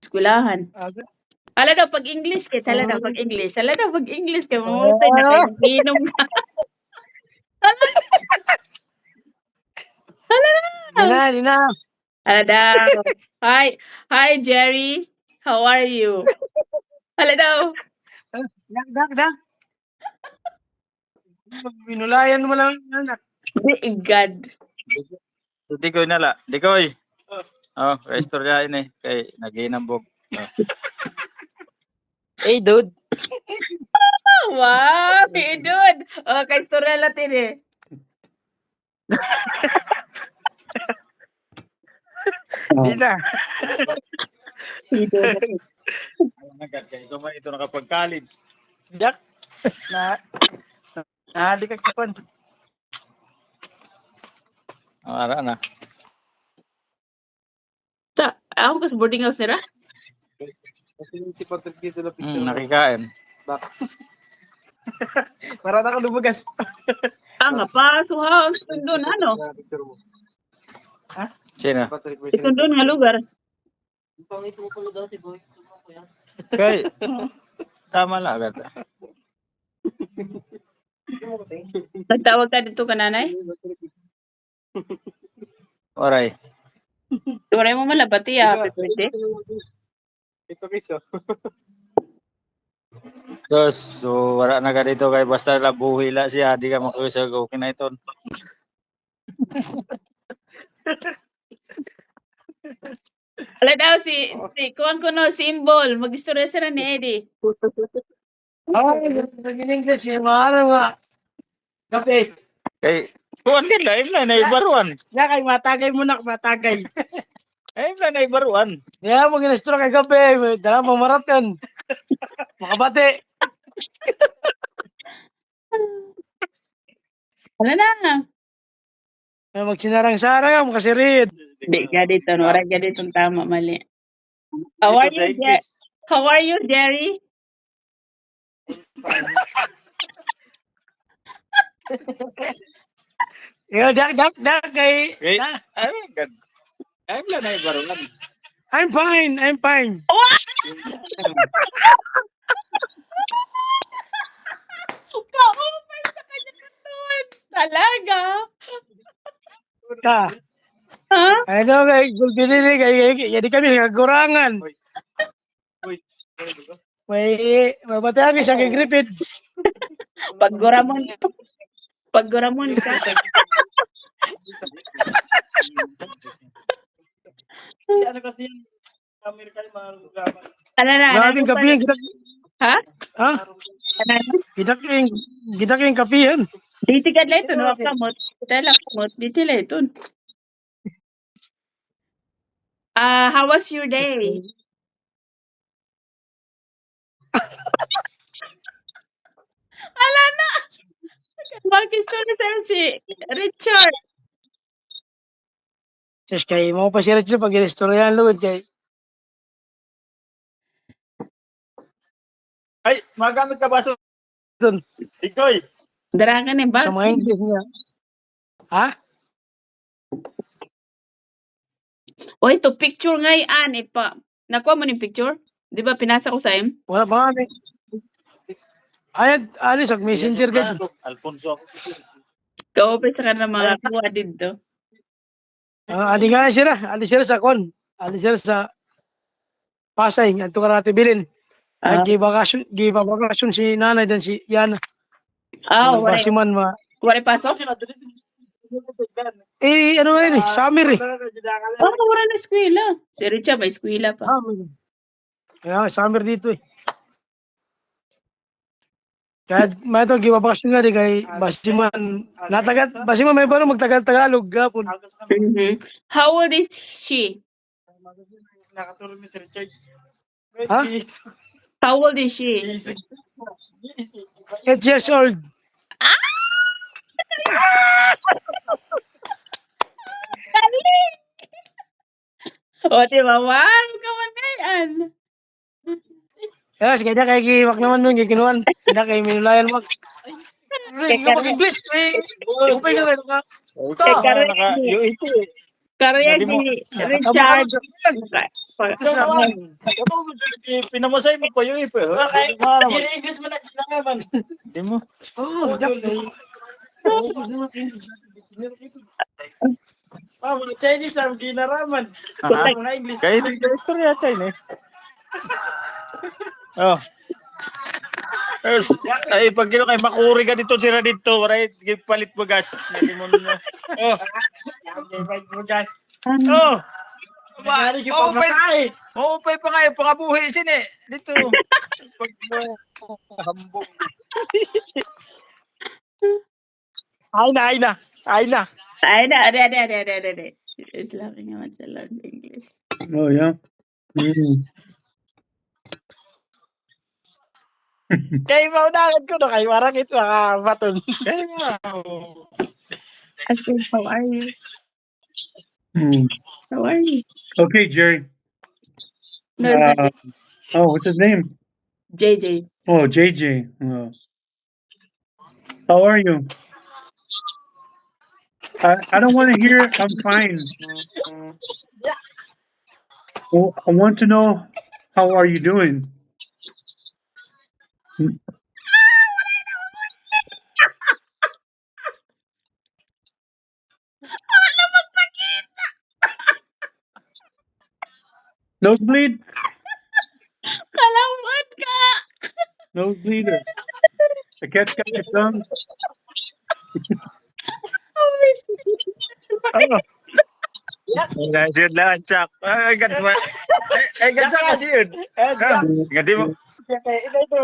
eskwelahan. Aga. Hala daw pag English kay hala daw pag English. Hala daw pag English kay mamutay na kay nagiinom ka. Hala. Di na. Hala daw. Hi Jerry. How are you? Hala daw. Dak. Minulayan mo lang anak. God. Dikoy nala. Dikoy. Oh, istoryahin kay naginambog. Oh. Hey, dude. Wow, dude. Oh, kay Sorella tini. Di na. Ito man ito nakapag-college. Dak. Di ka kapan. Ara na. Ako kas boarding house nila? Si Patrick dito na picture. Nakikain. Para na ka lumagas. Nga pa, so house. Doon, ano? Sino? Ito doon nga lugar. Kay tama lang agad. Nagtawag ka dito ka nanay? Oray. Turay mo malabati happy birthday. Ito kiso. So wala na ka dito kay basta labuhi la siya, di ka makisag okay na ito. Ala daw si kuwan ko no, symbol. Mag-istorya sila ni Eddie. Ay, nag-English yung mga kape. Kay kuan din la, imla na ibaruan. Ya kay matagay mo na, matagay. Imla na ibaruan. Ya, mo ginastro kay kape, dala mo maratan. Makabate. Ala na. Ay, magsinarang-sarang mo kasi rin. Di ka dito, no? Wala ka dito tama, mali. How are you, Jerry? Yo, dak kay. Ay, God. Imla na ibaruan. I'm fine. Kaumay sa kanya doon. Talaga? Ka. Ha? Ano kay gulbili kay jadi kami nagagurangan. May mabatayan siya kay Griffith. Paggoramon ka. Ano kasi yung Amerika yung mga lugaman. Ano na? Grabing kapihan. Ha? Ha? Gidak yung kapihan. Diti ka lang ito, no? Kamot. Tala kamot. Diti lang ito. How was your day? Ala na! Mag-istorya sa'yo si Richard. Just kay mo pa siya pag inistoryahan lugod kay. Ay, magamit ka ba so? Doon. Ikoy. Darangan ba? Sa mga English niya. Ha? O ito, picture nga yan. Nakuha mo ni picture? Di ba pinasa ko sa im? Wala pa nga. Alis, messenger ka dyan. Alfonso. Kaupit sa kanila mga kuha dito. Adi nga siya. Alis siya sa kon. Alis siya sa Pasay. Ito karate bilin. Gibakasyon si nanay dan si Yana. Wala. Basiman ma. Wala pasok? Ano nga yun Summer Wala na eskwela. Si Richard may eskwela pa. Kaya summer dito Kaya may ito, gibabakasyon nga di kay Basiman. Basiman may baro magtagal-tagalog. Gapon. How old is she? Nakatulog ni si Richard. Ha? How old is she? 8 years old. Galing! O, diba? Wow! Kaman na yan. Yes, kaya kay giwak naman nun, gikinuan. Kaya kay minulayan mag. English. Upay ka rin ka. Karoya si Richard. Pinamasay mo pa yung ipo. English man na kinakaman. Di mo. Oh, mga Chinese ang ginaraman. Mga English. Kaya ito yung istorya China. Oh. Ay, pag kino kay makuri ka dito, sira dito, right? Palit mo gas. Hindi mo na. Oh. Guys. Oh. Nagari ki pamatay. Maupay pa kayo, pangabuhi sini. Dito. Pag hambog. Ay na. Ade. He's laughing. I want to learn English. Oh, yeah. Mm. Kay maunahan ko na kay warang ito baton. Kaya nga. I said, how are you? Mm. How are you? Okay, Jerry. No, What's his name? JJ. Oh, JJ. How are you? I don't want to hear I'm fine. Well, I want to know how are you doing? Nosebleed? Kalawan ka! Nosebleed? The cat's got your tongue? Oh, miss. Ano? Guys, yun lang, Chuck. Ay, ganun kasi yun. Gandi mo. Ito